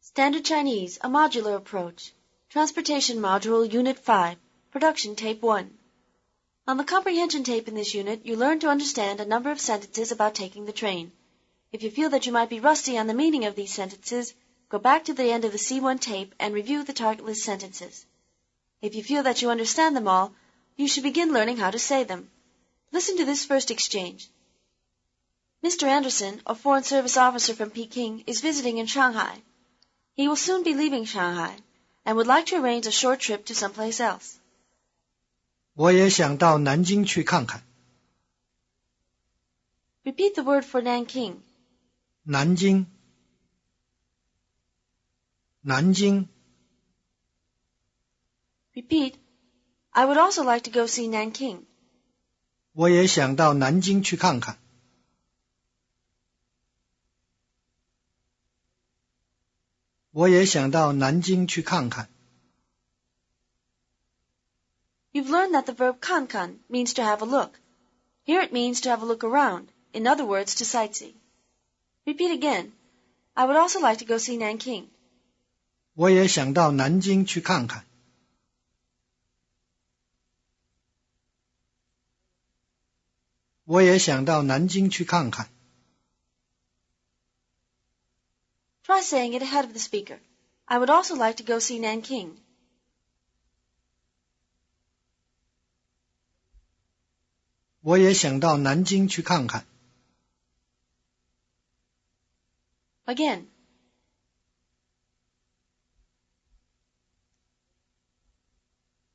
Standard Chinese, a modular approach. Transportation Module, Unit 5, Production Tape 1. On the comprehension tape in this unit, you learn to understand a number of sentences about taking the train. If you feel that you might be rusty on the meaning of these sentences, go back to the end of the C1 tape and review the target list sentences. If you feel that you understand them all, you should begin learning how to say them. Listen to this first exchange. Mr. Anderson, a Foreign Service officer from Peking, is visiting in Shanghai. He will soon be leaving Shanghai and would like to arrange a short trip to someplace else. 我也想到南京去看看。 Repeat the word for Nanking. 南京，南京。 Repeat, I would also like to go see Nanking. 我也想到南京去看看。我也想到南京去看看。 You've learned that the verb kankan means to have a look. Here it means to have a look around, in other words, to sightsee. Repeat again. I would also like to go see Nanking. 我也想到南京去看看。我也想到南京去看看。 Try saying it ahead of the speaker. I would also like to go see Nanking. 我也想到南京去看看。 Again.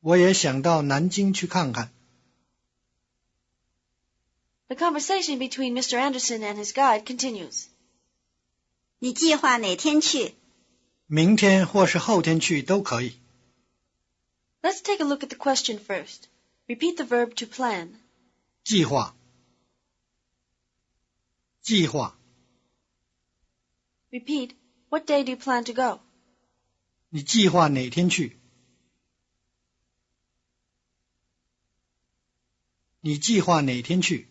我也想到南京去看看。 The conversation between Mr. Anderson and his guide continues. 你计划哪天去？明天或是后天去都可以。 Let's take a look at the question first. Repeat the verb to plan. 计划，计划。 Repeat, what day do you plan to go? 你计划哪天去？你计划哪天去？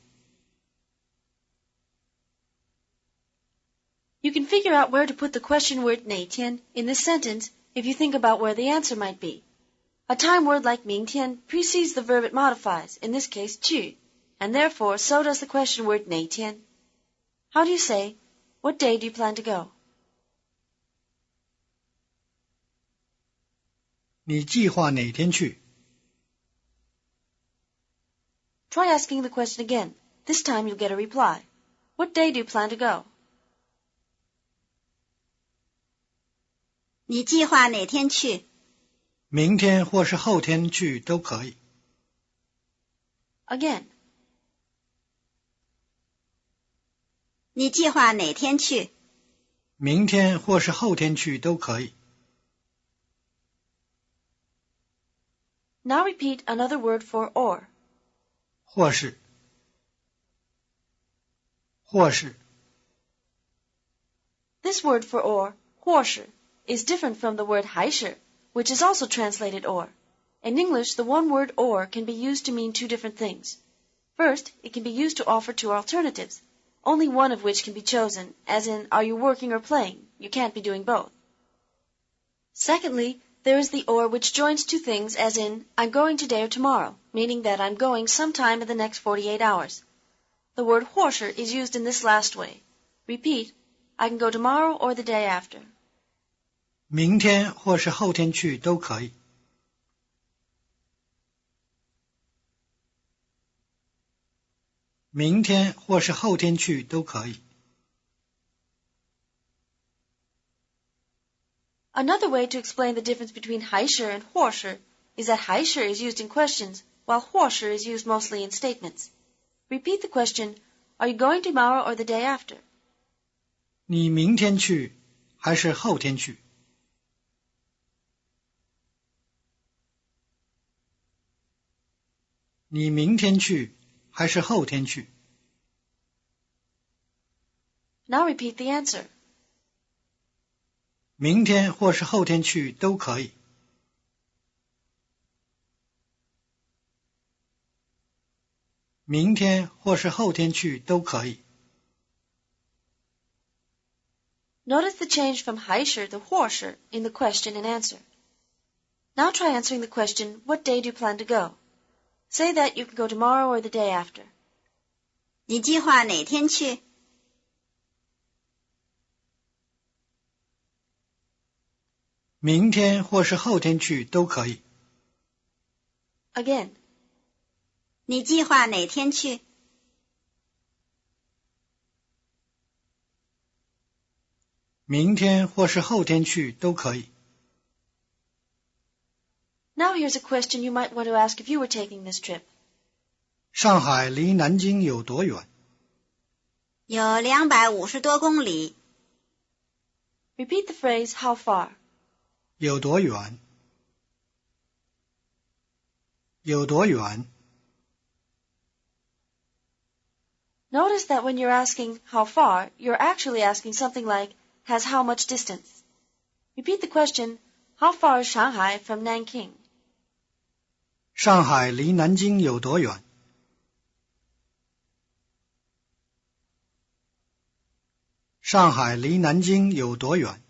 You can figure out where to put the question word 哪天 in this sentence if you think about where the answer might be. A time word like 明天 precedes the verb it modifies, in this case 去, and therefore so does the question word 哪天. How do you say, what day do you plan to go? 你计划哪天去？ Try asking the question again. This time you'll get a reply. What day do you plan to go? 你计划哪天去？明天或是后天去都可以。 Again. 你计划哪天去？明天或是后天去都可以。 Now repeat another word for or. 或是，或是。 This word for or, 或是, is different from the word 还是, which is also translated or. In English, the one word or can be used to mean two different things. First, it can be used to offer two alternatives, only one of which can be chosen, as in, are you working or playing? You can't be doing both. Secondly, there is the or which joins two things, as in, I'm going today or tomorrow, meaning that I'm going sometime in the next 48 hours. The word 或是 is used in this last way. Repeat, I can go tomorrow or the day after. 明天或是后天去都可以。明天或是后天去都可以。 Another way to explain the difference between 还是 and 或是 is that 还是 is used in questions, while 或是 is used mostly in statements. Repeat the question, are you going tomorrow or the day after? 你明天去还是后天去？你明天去还是后天去？ Now repeat the answer. 明天或是后天去都可以。明天或是后天去都可以。Notice the change from 还是 to 或是 in the question and answer. Now try answering the question, what day do you plan to go? Say that you can go tomorrow or the day after. 你计划哪天去？明天或是后天去都可以。Again. 你计划哪天去？明天或是后天去都可以。Now here's a question you might want to ask if you were taking this trip. 上海离南京有多远？有250多公里。Repeat the phrase, how far? 有多远？有多远？ Notice that when you're asking how far, you're actually asking something like, has how much distance? Repeat the question, how far is Shanghai from Nanking? 上海离南京有多远？上海离南京有多远？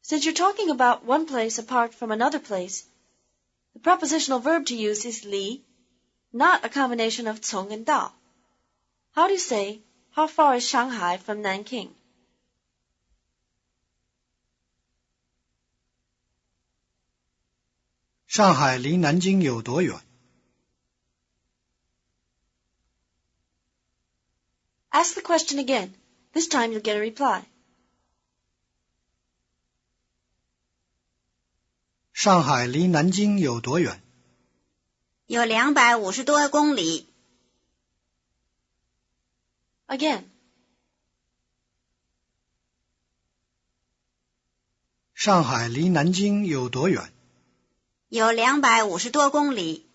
Since you're talking about one place apart from another place, the prepositional verb to use is li, not a combination of cong and dao. How do you say, how far is Shanghai from Nanking? 上海离南京有多远？ Ask the question again. This time you'll get a reply. 上海离南京有多远？有250多公里。Again. 上海离南京有多远？有250多公里。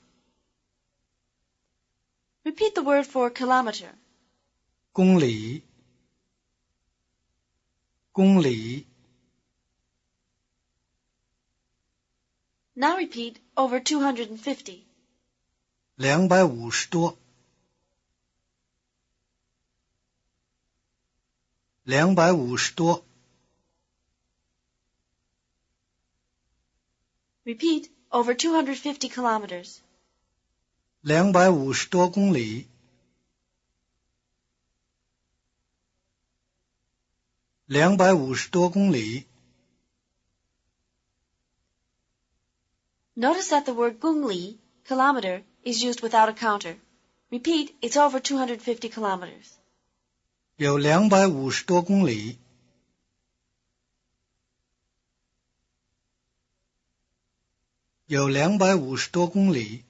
Repeat the word for kilometer. 公里，公里。 Now repeat over 250. 250多。250多。 Repeat over 250 kilometers. 250多公里。250多公里。 Notice that the word gungli, kilometer, is used without a counter. Repeat, it's over 250 kilometers. 有250多公里。有250多公里。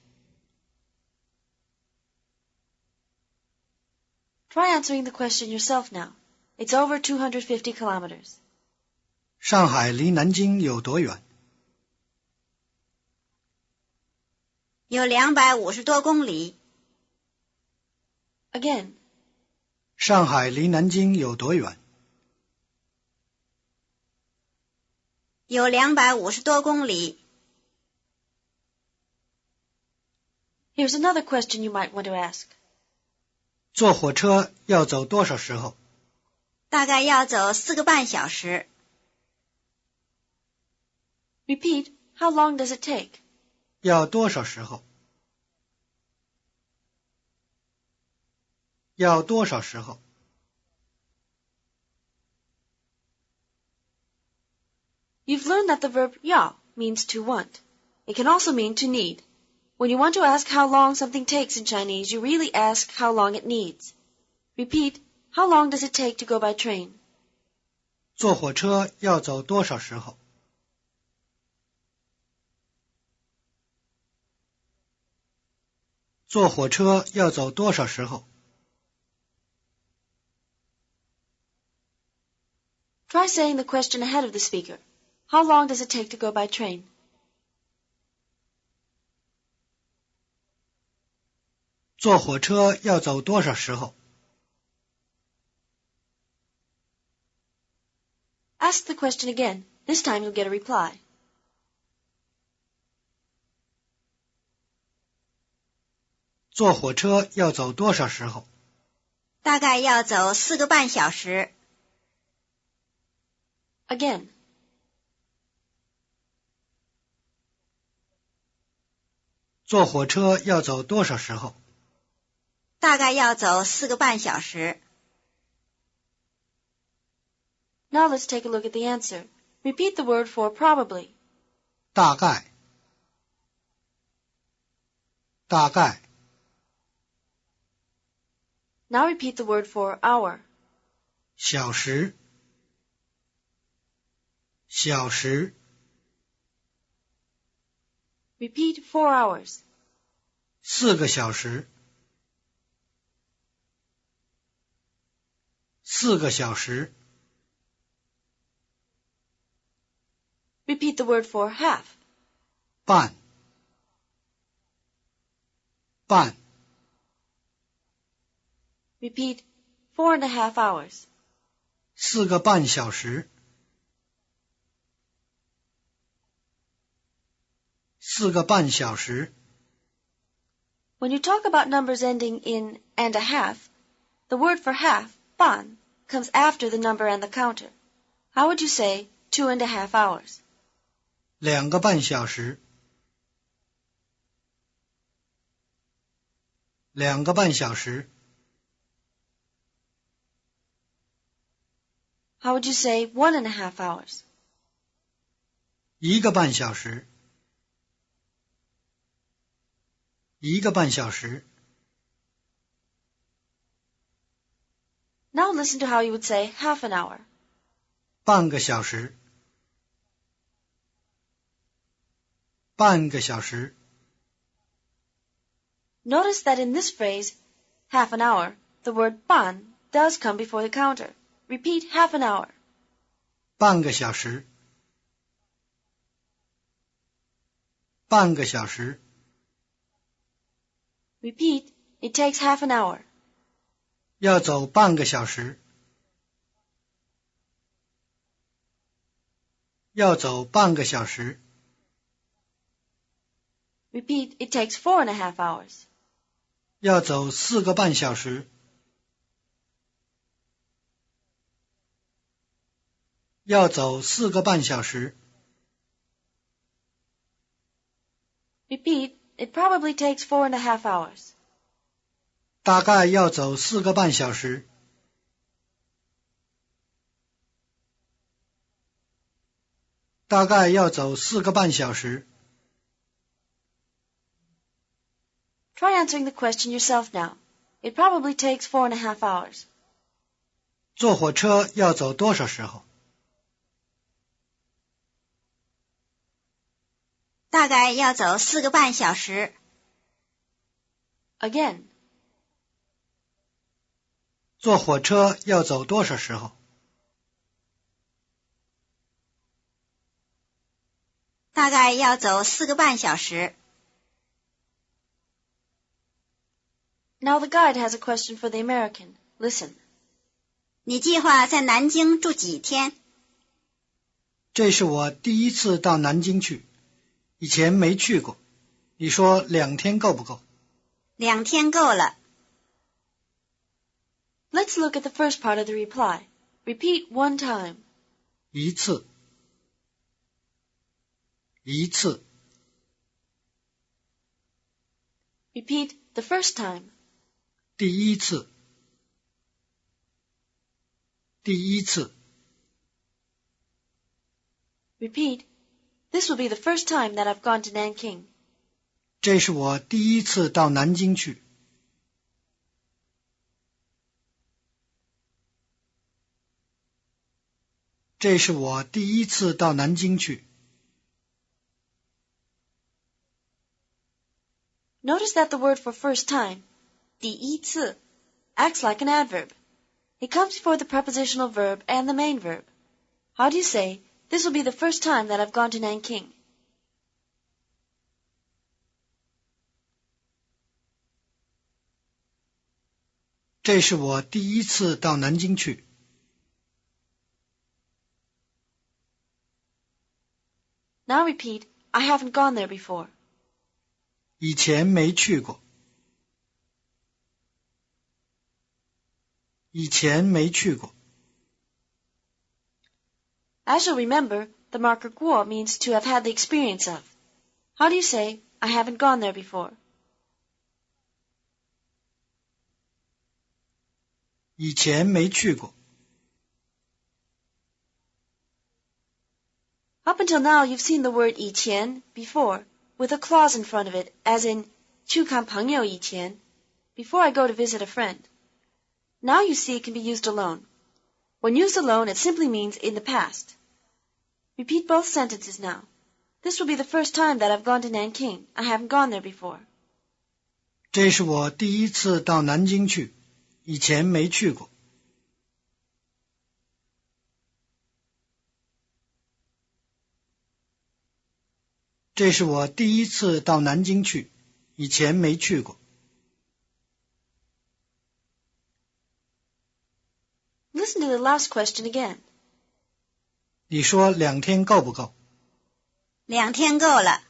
Try answering the question yourself now. It's over 250 kilometers. 上海离南京有多远？有250多公里。Again. 上海离南京有多远？有250多公里。Here's another question you might want to ask. 坐火车要走多少时候？大概要走4个半小时。Repeat, how long does it take? 要多少时候？要多少时候？ You've learned that the verb 要 means to want. It can also mean to need. When you want to ask how long something takes in Chinese, you really ask how long it needs. Repeat, how long does it take to go by train? 坐火车要走多少时候？坐火车要走多少时候？ Try saying the question ahead of the speaker. How long does it take to go by train? 坐火车要走多少时候？ Ask the question again. This time you'll get a reply. 坐火车要走多少时候？大概要走4个半小时。Again. 坐火车要走多少时候？大概要走4个半小时。Now let's take a look at the answer. Repeat the word for probably. 大概。大概。Now repeat the word for hour. 小时。小时。Repeat 4 hours. 4个小时。4个小时。Repeat the word for half. 半。半。Repeat 4.5 hours. 4个半小时。4个半小时。When you talk about numbers ending in and a half, the word for half, ban, comes after the number and the counter. How would you say 2.5 hours? 2个半小时。2个半小时。How would you say 1.5 hours? 1个半小时。1个半小时。Now listen to how you would say half an hour. 半个小时。半个小时。Notice that in this phrase, half an hour, the word ban does come before the counter. Repeat half an hour. 半个小时。半个小时。Repeat, it takes half an hour. 要走半个小时。要走半个小时。Repeat, it takes 4.5 hours. 要走4个半小时。要走4个半小时。Repeat, it probably takes 4.5 hours. 大概要走4个半小时。大概要走4个半小时。Try answering the question yourself now. It probably takes 4.5 hours. 坐火车要走多少时候？大概要走4个半小时。Again. 坐火车要走多少时候？大概要走4个半小时。Now the guide has a question for the American. Listen. 你计划在南京住几天？这是我第一次到南京去，以前没去过。你说2天够不够？2天够了。Let's look at the first part of the reply. Repeat 1 time. 一次。一次。Repeat the first time. 第一次。第一次。Repeat, this will be the first time that I've gone to Nanking. 这是我第一次到南京去。这是我第一次到南京去。Notice that the word for first time, 第一次, acts like an adverb. It comes before the prepositional verb and the main verb. How do you say, this will be the first time that I've gone to Nanking? 这是我第一次到南京去。Now repeat, I haven't gone there before. 以前没去过。以前没去过。As you'll remember, the marker 过 means to have had the experience of. How do you say, I haven't gone there before? 以前没去过。Up until now, you've seen the word 以前 before, with a clause in front of it, as in 去看朋友以前, before I go to visit a friend. Now you see it can be used alone. When used alone, it simply means in the past. Repeat both sentences now. This will be the first time that I've gone to Nanking. I haven't gone there before. 这是我第一次到南京去，以前没去过。这是我第一次到南京去，以前没去过。Listen to the last question again. 你说2天够不够？ 2天够了。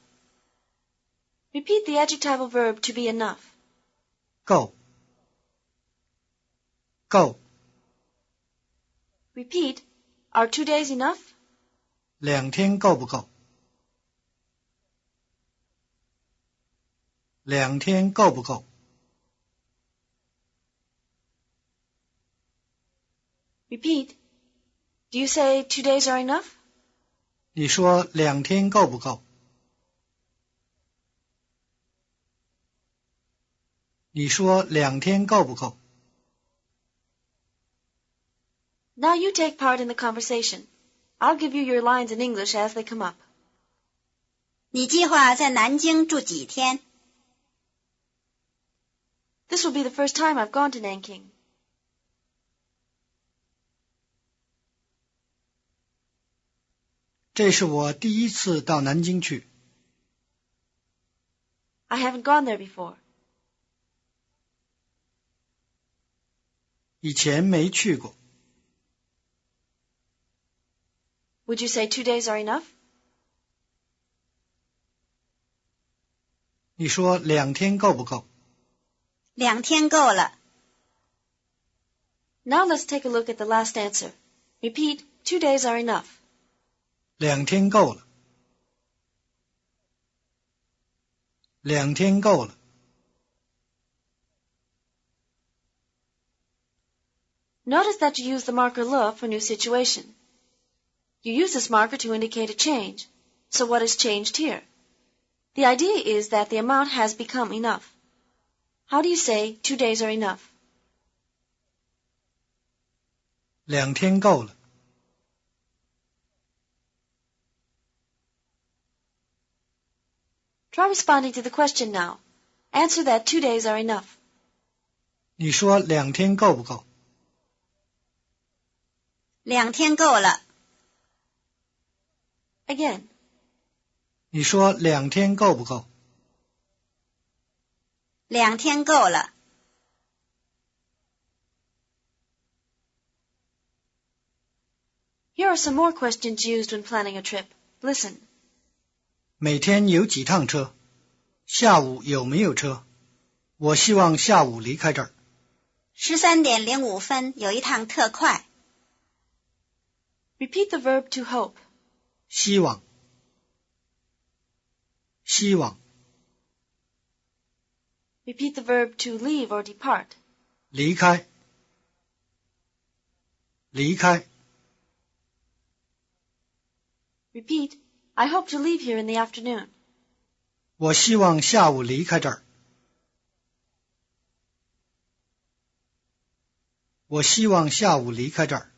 Repeat the adjectival verb to be enough. 够。够。 Repeat, are 2 days enough? 2天够不够？2天够不够？ Repeat, do you say 2 days are enough? 你说2天够不够？你说2天够不够？ Now you take part in the conversation. I'll give you your lines in English as they come up. 你计划在南京住几天？ This will be the first time I've gone to Nanking. 这是我第一次到南京去。 I haven't gone there before. 以前没去过。 Would you say 2 days are enough? 你说2天够不够？ 2天够了。 Now let's take a look at the last answer. Repeat, 2 days are enough. 2天够了。2天够了。 Notice that you use the marker le for new situation. You use this marker to indicate a change. So what has changed here? The idea is that the amount has become enough. How do you say 2 days are enough? 2天够了。 Try responding to the question now. Answer that 2 days are enough. 你说2天够不够？ 2天够了。 Again. 你说2天够不够？ 2天够了。 Here are some more questions used when planning a trip. Listen. 每天有几趟车？下午有没有车？我希望下午离开这儿。13点05分有一趟特快。 Repeat the verb to hope. 希望。希望。 Repeat the verb to leave or depart. 离开。离开。 Repeat, I hope to leave here in the afternoon. 我希望下午离开这儿。我希望下午离开这儿。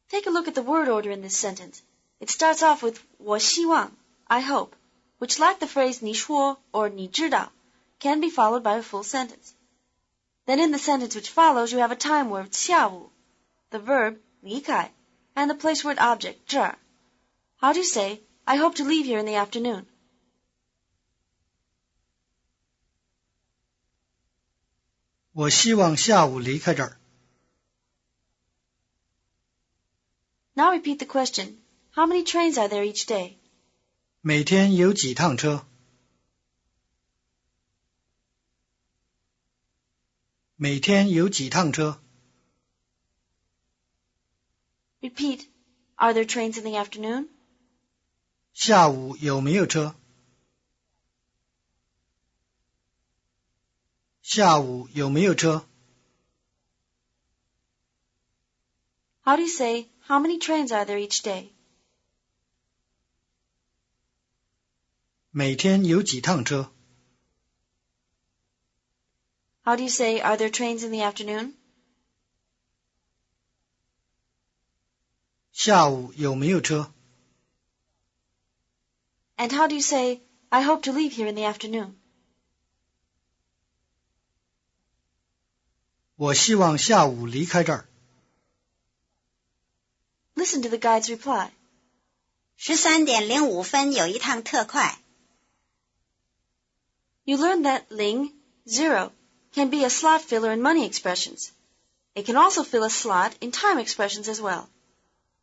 Take a look at the word order in this sentence. It starts off with 我希望, I hope, which like the phrase 你说 or 你知道, can be followed by a full sentence. Then in the sentence which follows, you have a time word 下午, the verb 离开, and the place word object 这儿. How do you say, I hope to leave here in the afternoon? 我希望下午离开这儿。Now repeat the question. How many trains are there each day? 每天有几趟车？每天有几趟车？ Repeat. Are there trains in the afternoon? 下午有没有车？下午有没有车？ How do you say, how many trains are there each day? 每天有几趟车？ How do you say, are there trains in the afternoon? 下午有没有车？ And how do you say, I hope to leave here in the afternoon? 我希望下午离开这儿。 Listen to the guide's reply. 13:05有一趟特快。 You learned that ling, 0, can be a slot filler in money expressions. It can also fill a slot in time expressions as well.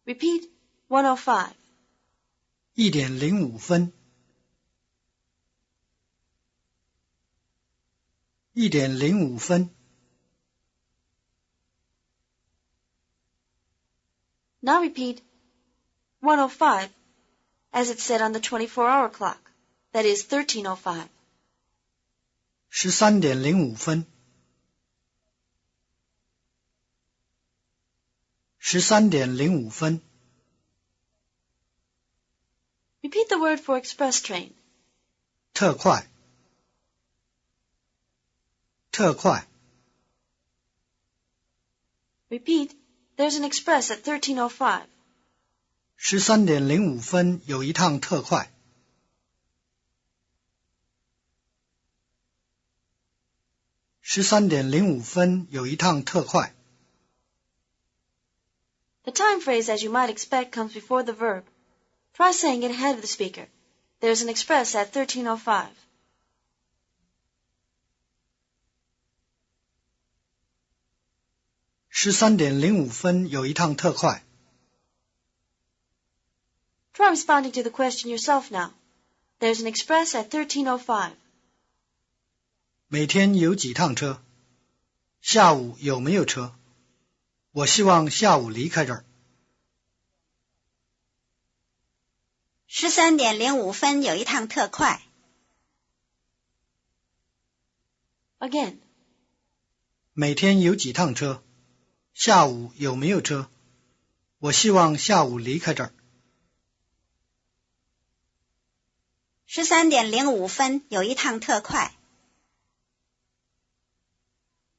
Repeat 105. 1:05。1:05。 Now repeat 105 as it's said on the 24-hour clock. That is 13:05. 13:05。13:05。 Repeat the word for express train. 特快。特快。 Repeat, there's an express at 13:05. 13:05有一趟特快。13:05有一趟特快。 The time phrase, as you might expect, comes before the verb. Try saying it ahead of the speaker. There's an express at 13:05. 13:05有一趟特快。 Try responding to the question yourself now. There's an express at 13:05. 每天有几趟车？下午有没有车？我希望下午离开这儿。 13:05有一趟特快。 Again. 每天有几趟车？下午有没有车？我希望下午离开这儿。 13:05有一趟特快。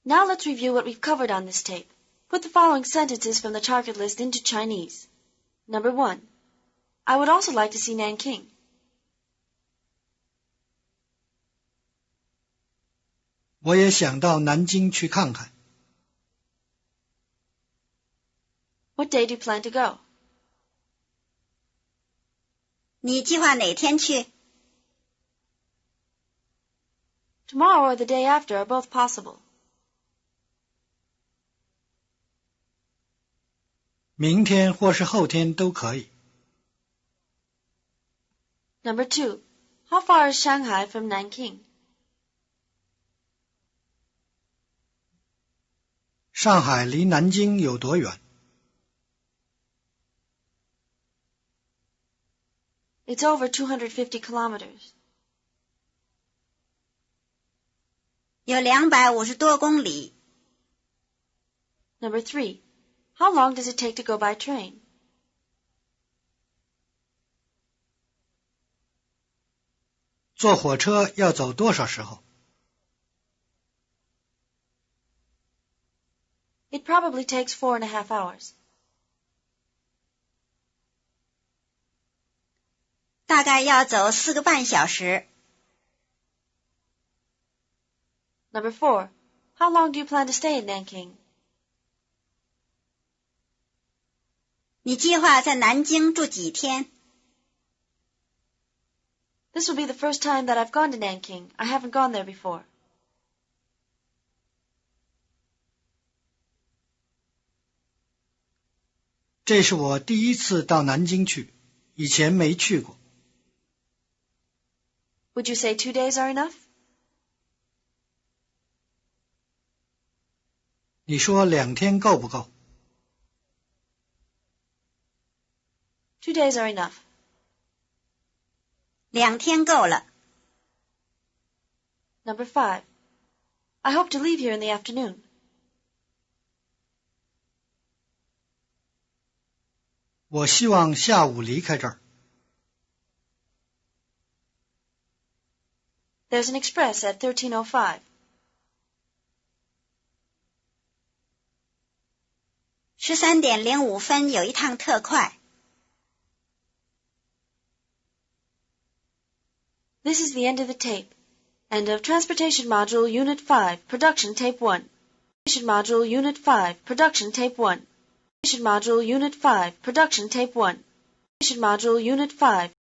Now let's review what we've covered on this tape. Put the following sentences from the target list into Chinese. Number 1. I would also like to see Nanking. 我也想到南京去看看。 What day do you plan to go? 你计划哪天去？ Tomorrow or the day after are both possible. 明天或是后天都可以。 Number 2. How far is Shanghai from Nanking? 上海离南京有多远？ It's over 250 kilometers. 有250多公里。 Number 3. How long does it take to go by train? 坐火车要走多少时候？ It probably takes 4.5 hours. 大概要走4个半小时。 Number 4. How long do you plan to stay in Nanking? 你计划在南京住几天？ This will be the first time that I've gone to Nanking. I haven't gone there before. 这是我第一次到南京去，以前没去过。 Would you say 2 days are enough? 你说2天够不够？ 2 days are enough. 2天够了。Number 5. I hope to leave here in the afternoon. 我希望下午离开这儿。 There's an express at 13:05. 13点05分有一趟特快。This is the end of the tape. End of Transportation Module Unit 5, Production Tape 1. Transportation Module Unit 5, Production Tape 1. Transportation Module Unit 5, Production Tape 1. Transportation Module Unit 5.